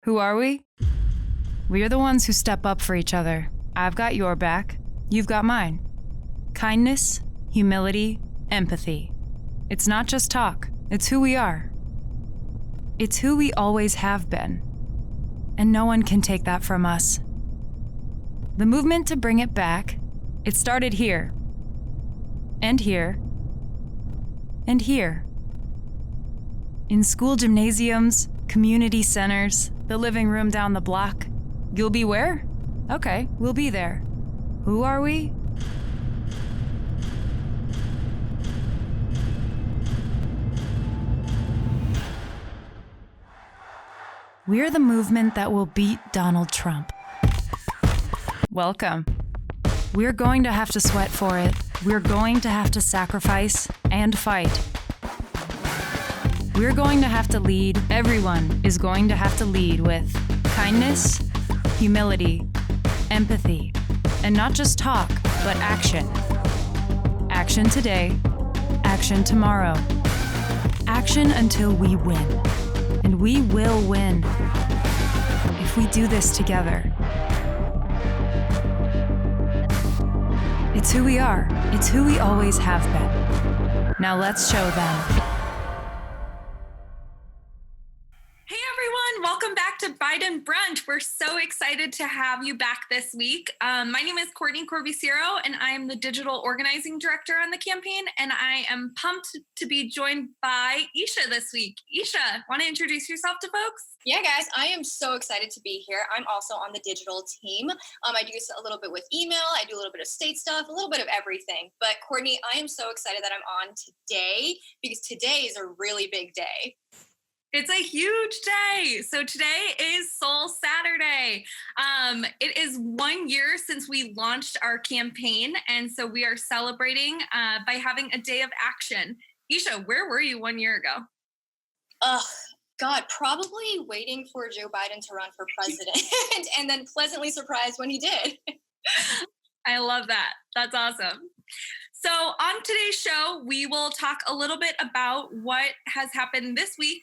Who are we? We are the ones who step up for each other. I've got your back. You've got mine. Kindness, humility, empathy. It's not just talk. It's who we are. It's who we always have been. And no one can take that from us. The movement to bring it back, it started here. And here. And here. In school gymnasiums, community centers, the living room down the block. You'll be where? Okay, we'll be there. Who are we? We're the movement that will beat Donald Trump. Welcome. We're going to have to sweat for it. We're going to have to sacrifice and fight. We're going to have to lead. Everyone is going to have to lead with kindness, humility, empathy, and not just talk, but action. Action today, action tomorrow. Action until we win. And we will win if we do this together. It's who we are. It's who we always have been. Now let's show them. Hey everyone, welcome back to Biden Brunch. We're so excited to have you back this week. My name is Courtney Corbiciro, and I am the Digital Organizing Director on the campaign, and I am pumped to be joined by Isha this week. Isha, want to introduce yourself to folks? Yeah, guys, I am so excited to be here. I'm also on the digital team. I do a little bit with email. I do a little bit of state stuff, a little bit of everything. But Courtney, I am so excited that I'm on today because today is a really big day. It's a huge day. So today is Soul Saturday. It is 1 year since we launched our campaign. And so we are celebrating by having a day of action. Isha, where were you 1 year ago? God, probably waiting for Joe Biden to run for president and then pleasantly surprised when he did. I love that. That's awesome. So on today's show, we will talk a little bit about what has happened this week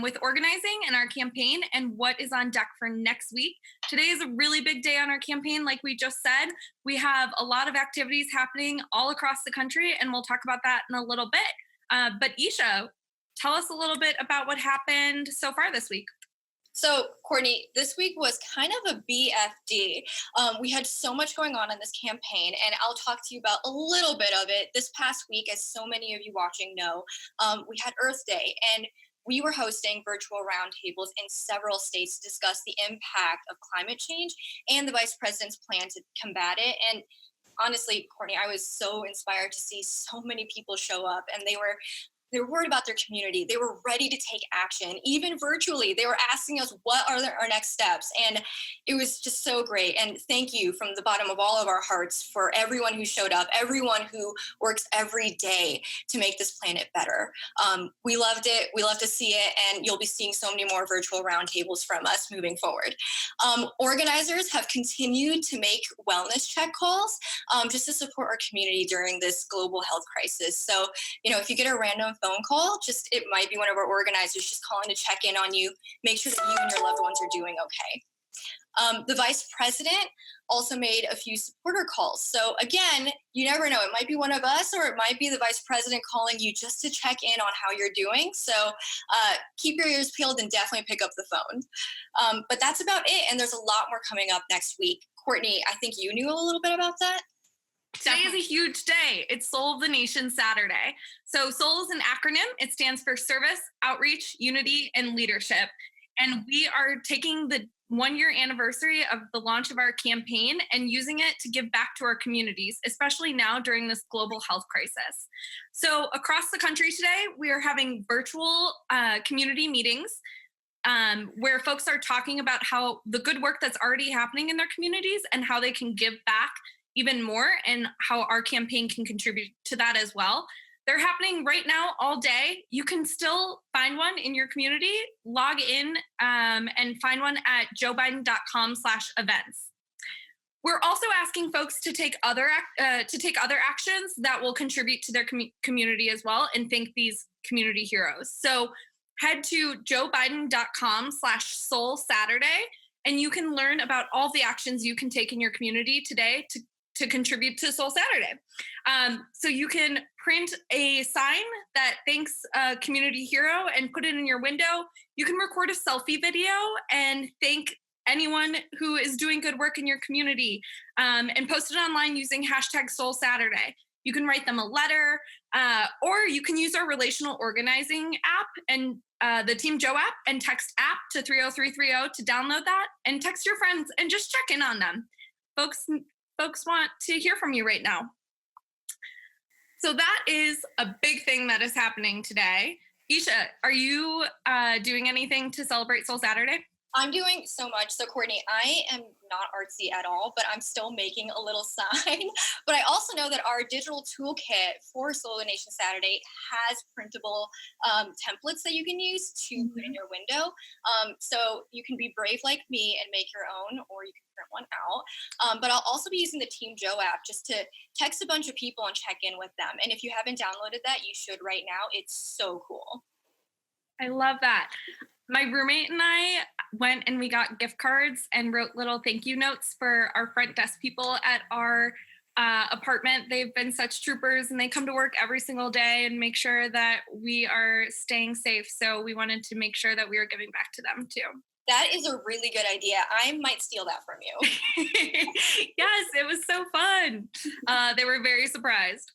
with organizing and our campaign and what is on deck for next week. Today is a really big day on our campaign. Like we just said, we have a lot of activities happening all across the country, and we'll talk about that in a little bit. But Isha, tell us a little bit about what happened so far this week. So, Courtney, this week was kind of a BFD. We had so much going on in this campaign, and I'll talk to you about a little bit of it. This past week, as so many of you watching know, we had Earth Day, and we were hosting virtual roundtables in several states to discuss the impact of climate change and the vice president's plan to combat it. And honestly, Courtney, I was so inspired to see so many people show up, and they were worried about their community. They were ready to take action, even virtually. They were asking us, what are our next steps? And it was just so great. And thank you from the bottom of all of our hearts for everyone who showed up, everyone who works every day to make this planet better. We loved it. We love to see it. And you'll be seeing so many more virtual roundtables from us moving forward. Organizers have continued to make wellness check calls just to support our community during this global health crisis. So, if you get a random phone call, it might be one of our organizers just calling to check in on you, make sure that you and your loved ones are doing okay. The vice president also made a few supporter calls. So again, you never know. It might be one of us, or it might be the vice president calling you just to check in on how you're doing. So keep your ears peeled and definitely pick up the phone. But that's about it. And there's a lot more coming up next week. Courtney, I think you knew a little bit about that. Today is a huge day. It's Soul of the Nation Saturday. So SOUL is an acronym. It stands for Service, Outreach, Unity, and Leadership. And we are taking the 1 year anniversary of the launch of our campaign and using it to give back to our communities, especially now during this global health crisis. So across the country today, we are having virtual community meetings where folks are talking about how the good work that's already happening in their communities and how they can give back even more, and how our campaign can contribute to that as well. They're happening right now all day. You can still find one in your community. Log in and find one at joebiden.com/events. We're also asking folks to take other actions that will contribute to their community as well, and thank these community heroes. So head to joebiden.com/soul Saturday, and you can learn about all the actions you can take in your community today to contribute to Soul Saturday. So you can print a sign that thanks a community hero and put it in your window. You can record a selfie video and thank anyone who is doing good work in your community, and post it online using #SoulSaturday. You can write them a letter, or you can use our relational organizing app and the Team Joe app, and text app to 30330 to download that, and text your friends and just check in on them. Folks want to hear from you right now. So that is a big thing that is happening today. Isha, are you doing anything to celebrate Soul Saturday? I'm doing so much. So Courtney, I am not artsy at all, but I'm still making a little sign. But I also know that our digital toolkit for Soul Nation Saturday has printable templates that you can use to put in your window. So you can be brave like me and make your own, or you can print one out. But I'll also be using the Team Joe app just to text a bunch of people and check in with them. And if you haven't downloaded that, you should right now. It's so cool. I love that. My roommate and I went and we got gift cards and wrote little thank you notes for our front desk people at our apartment. They've been such troopers, and they come to work every single day and make sure that we are staying safe. So we wanted to make sure that we were giving back to them too. That is a really good idea. I might steal that from you. Yes, it was so fun. They were very surprised.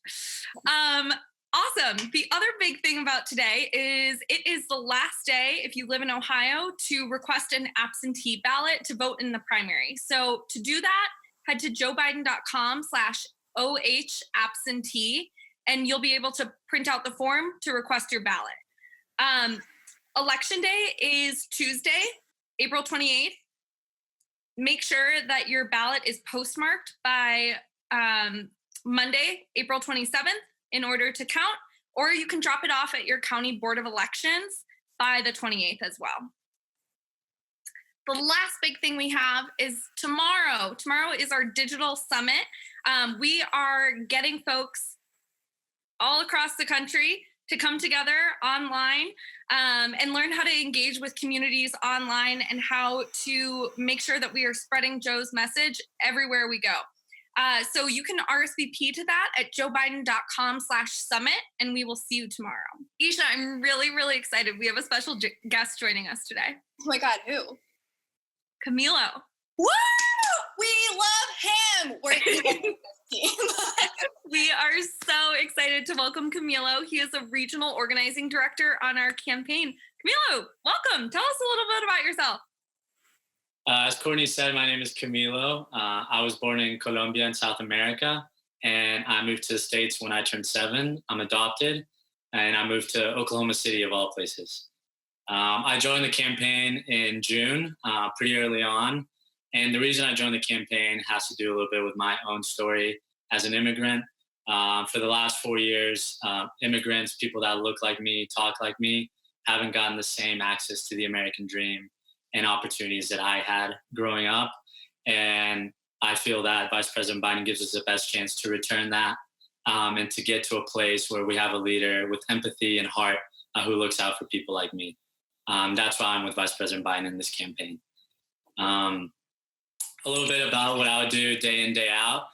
Awesome. The other big thing about today is it is the last day, if you live in Ohio, to request an absentee ballot to vote in the primary. So to do that, head to joebiden.com/OH-absentee, and you'll be able to print out the form to request your ballot. Election day is Tuesday, April 28th. Make sure that your ballot is postmarked by Monday, April 27th. In order to count, or you can drop it off at your county board of elections by the 28th as well. The last big thing we have is tomorrow. Tomorrow is our digital summit. We are getting folks all across the country to come together online and learn how to engage with communities online and how to make sure that we are spreading Joe's message everywhere we go. So you can RSVP to that at joebiden.com/summit, and we will see you tomorrow. Isha, I'm really, really excited. We have a special guest joining us today. Oh my God, who? Camilo. Woo! We love him. We're this team. We are so excited to welcome Camilo. He is a regional organizing director on our campaign. Camilo, welcome. Tell us a little bit about yourself. As Courtney said, my name is Camilo. I was born in Colombia in South America, and I moved to the States when I turned 7. I'm adopted, and I moved to Oklahoma City, of all places. I joined the campaign in June, pretty early on, and the reason I joined the campaign has to do a little bit with my own story as an immigrant. For the last 4 years, immigrants, people that look like me, talk like me, haven't gotten the same access to the American dream and opportunities that I had growing up. And I feel that Vice President Biden gives us the best chance to return that, and to get to a place where we have a leader with empathy and heart who looks out for people like me. That's why I'm with Vice President Biden in this campaign. A little bit about what I would do day in, day out.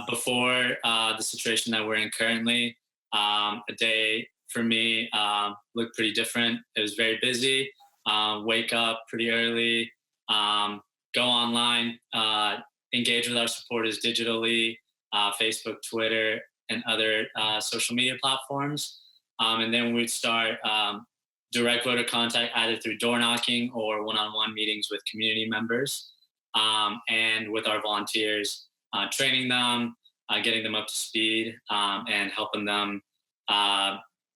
Before the situation that we're in currently, a day for me looked pretty different. It was very busy. Wake up pretty early, go online, engage with our supporters digitally, Facebook, Twitter, and other social media platforms. And then we'd start direct voter contact either through door knocking or one-on-one meetings with community members, and with our volunteers, training them, getting them up to speed, and helping them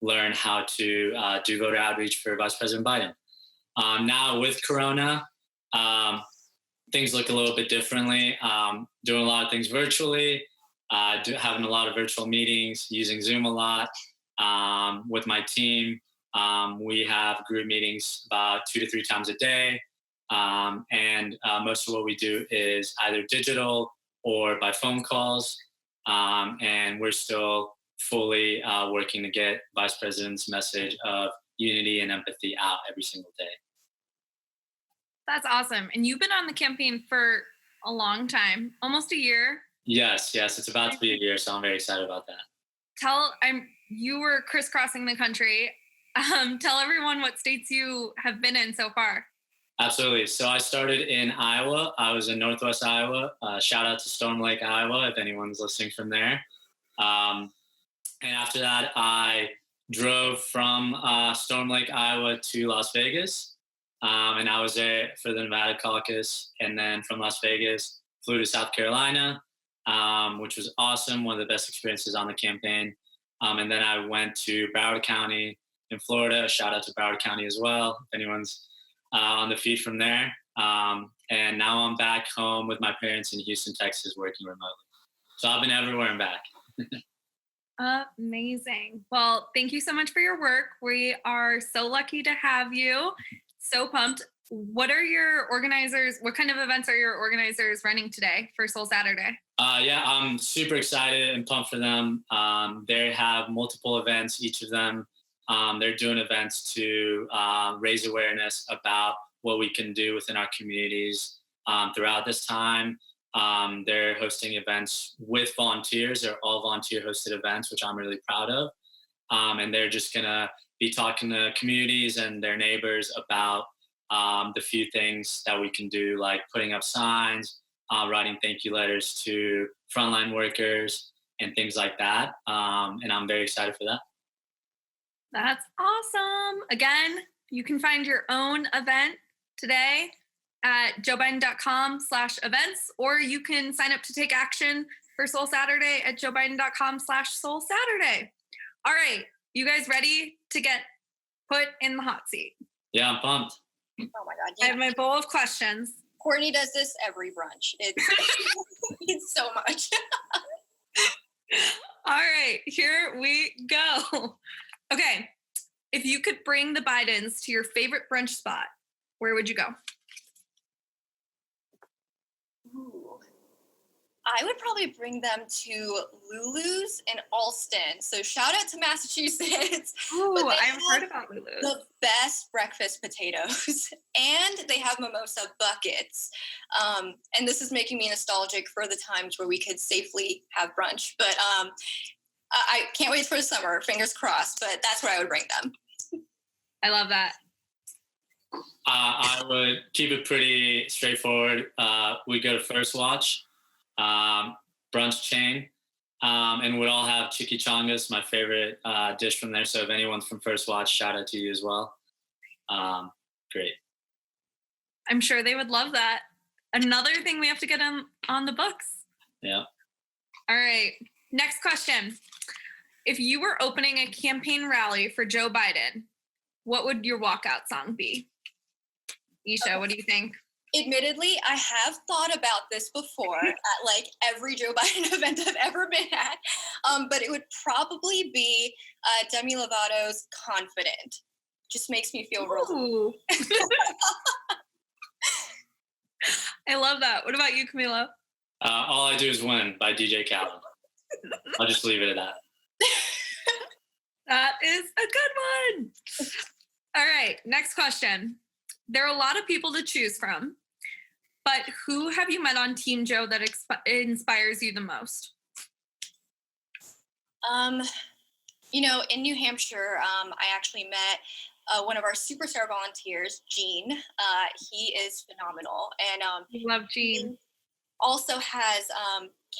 learn how to do voter outreach for Vice President Biden. Now with Corona, things look a little bit differently. Doing a lot of things virtually, having a lot of virtual meetings, using Zoom a lot. With my team, we have group meetings about 2 to 3 times a day. And most of what we do is either digital or by phone calls. And we're still fully working to get Vice President's message of unity and empathy out every single day. That's awesome. And you've been on the campaign for a long time, almost a year. Yes, it's about to be a year, so I'm very excited about that. You were crisscrossing the country. Tell everyone what states you have been in so far. Absolutely. So I started in Iowa. I was in Northwest Iowa. Shout out to Storm Lake, Iowa, if anyone's listening from there. And after that, I drove from Storm Lake, Iowa to Las Vegas. And I was there for the Nevada caucus. And then from Las Vegas, flew to South Carolina, which was awesome. One of the best experiences on the campaign. And then I went to Broward County in Florida. Shout out to Broward County as well, if anyone's on the feed from there. And now I'm back home with my parents in Houston, Texas, working remotely. So I've been everywhere and back. Amazing. Well, thank you so much for your work. We are so lucky to have you. So pumped. What kind of events are your organizers running today for Soul Saturday? I'm super excited and pumped for them. They have multiple events, each of them. They're doing events to raise awareness about what we can do within our communities throughout this time. They're hosting events with volunteers. They're all volunteer-hosted events, which I'm really proud of. And they're just going to be talking to communities and their neighbors about the few things that we can do, like putting up signs, writing thank you letters to frontline workers, and things like that. And I'm very excited for that. That's awesome. Again, you can find your own event today at joebiden.com/events, or you can sign up to take action for Soul Saturday at joebiden.com/Soul Saturday. All right, you guys ready to get put in the hot seat? Yeah, I'm pumped. Oh my God. I Yeah. have my bowl of questions. Courtney does this every brunch. It's so much. All right, here we go. Okay, if you could bring the Bidens to your favorite brunch spot, where would you go? Ooh. I would probably bring them to Lulu's in Alston. So shout out to Massachusetts. Ooh, But they I've heard have about Lulu's. the best breakfast potatoes, and they have mimosa buckets. And this is making me nostalgic for the times where we could safely have brunch. But I can't wait for the summer. Fingers crossed. But that's where I would bring them. I love that. I would keep it pretty straightforward. We go to First Watch, brunch chain, and we'd all have chicichangas, my favorite dish from there. So if anyone's from First Watch, shout out to you as well. Great. I'm sure they would love that. Another thing we have to get on the books. Yeah. All right. Next question. If you were opening a campaign rally for Joe Biden, what would your walkout song be? Isha, what do you think? Admittedly, I have thought about this before at like every Joe Biden event I've ever been at, but it would probably be Demi Lovato's "Confident." Just makes me feel real. Ooh. I love that. What about you, Camilo? All I Do Is Win by DJ Khaled. I'll just leave it at that. That is a good one. All right, next question. There are a lot of people to choose from, but who have you met on Team Joe that inspires you the most? In New Hampshire, I actually met one of our superstar volunteers, Gene. He is phenomenal. And Love Gene. he also has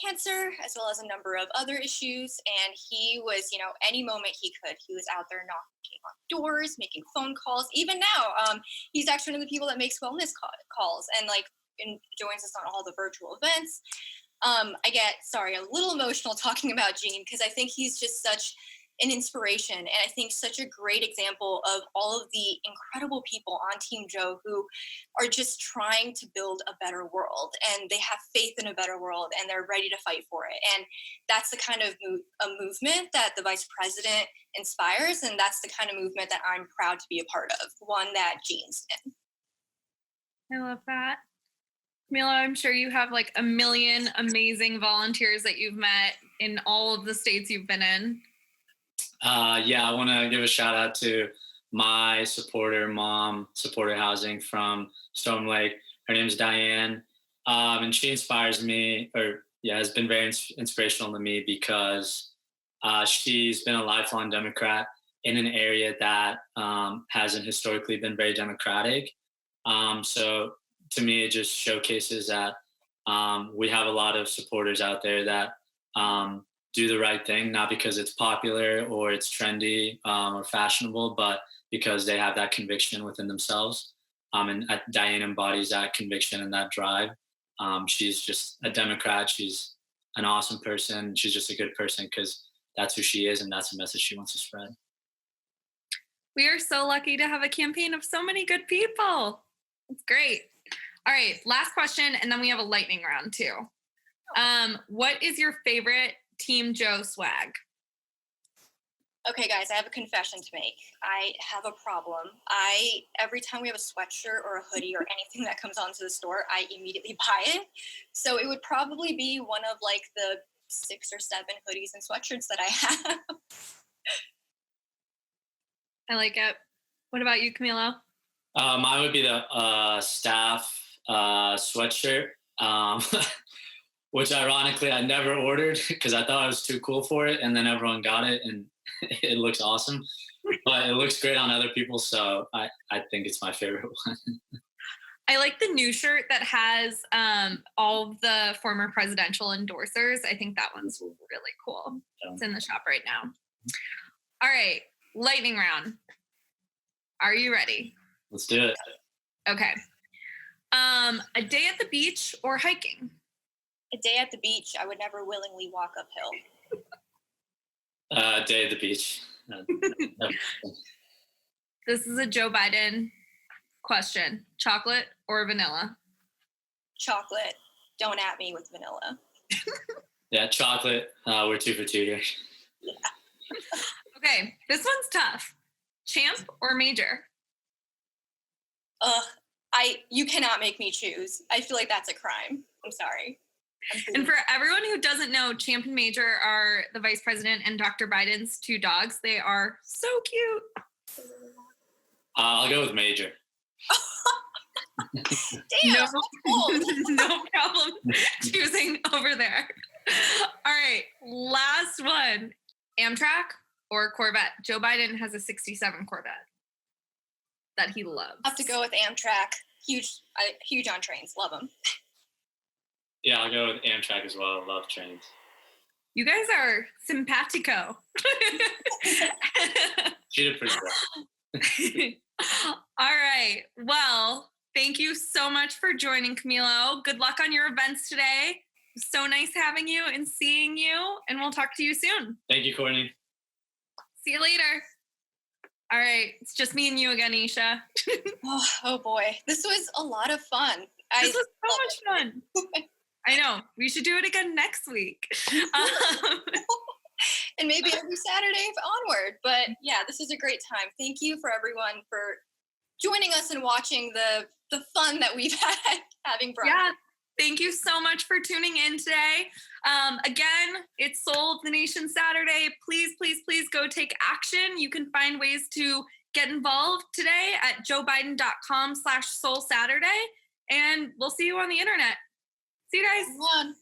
cancer as well as a number of other issues. And he was, any moment he could, he was out there knocking on doors, making phone calls. Even now, he's actually one of the people that makes wellness calls and joins us on all the virtual events. I get, a little emotional talking about Gene because I think he's just such an inspiration, and I think such a great example of all of the incredible people on Team Joe who are just trying to build a better world, and they have faith in a better world, and they're ready to fight for it. And that's the kind of a movement that the vice president inspires, and that's the kind of movement that I'm proud to be a part of, one that Gene's in. I love that. Camila, I'm sure you have like a million amazing volunteers that you've met in all of the states you've been in. I want to give a shout out to my supporter housing from Storm Lake. Her name's Diane. And she inspires me, has been very inspirational to me because she's been a lifelong Democrat in an area that hasn't historically been very democratic. So to me, it just showcases that we have a lot of supporters out there that do the right thing, not because it's popular or it's trendy or fashionable, but because they have that conviction within themselves. And Diane embodies that conviction and that drive. She's just a Democrat. She's an awesome person. She's just a good person because that's who she is and that's the message she wants to spread. We are so lucky to have a campaign of so many good people. It's great. All right, last question, and then we have a lightning round too. What is your favorite Team Joe swag? Okay, guys, I have a confession to make. I have a problem. Every time we have a sweatshirt or a hoodie or anything that comes onto the store, I immediately buy it. So it would probably be one of like the 6 or 7 hoodies and sweatshirts that I have. I like it. What about you, Camilo? Mine would be the staff sweatshirt, which ironically I never ordered because I thought I was too cool for it, and then everyone got it, and it looks awesome. But it looks great on other people, so I think it's my favorite one. I like the new shirt that has all of the former presidential endorsers. I think that one's really cool. It's in the shop right now. All right, lightning round. Are you ready? Let's do it. Okay. A day at the beach or hiking? A day at the beach. I would never willingly walk uphill. Day at the beach. This is a Joe Biden question. Chocolate or vanilla? Chocolate. Don't at me with vanilla. Yeah, chocolate. We're 2 for 2 here. Yeah. Okay, this one's tough. Champ or major? You cannot make me choose. I feel like that's a crime. I'm sorry. And for everyone who doesn't know, Champ and Major are the vice president and Dr. Biden's 2 dogs. They are so cute. I'll go with major. Damn, No, cool. no problem choosing over there. All right, last one. Amtrak or Corvette? Joe Biden has a 67 Corvette that he loves. I have to go with Amtrak. Huge on trains. Love them. Yeah, I'll go with Amtrak as well. I love trains. You guys are simpatico. She did pretty well. All right. Well, thank you so much for joining, Camilo. Good luck on your events today. So nice having you and seeing you, and we'll talk to you soon. Thank you, Courtney. See you later. All right. It's just me and you again, Isha. Oh boy. This was a lot of fun. This was so much fun. I know. We should do it again next week. And maybe every Saturday onward. But yeah, this is a great time. Thank you for everyone for joining us and watching the fun that we've had having brunch. Yeah. Thank you so much for tuning in today. Again, it's Soul of the Nation Saturday. Please, please, please go take action. You can find ways to get involved today at joebiden.com/soulsaturday. And we'll see you on the internet. See you guys. Come on.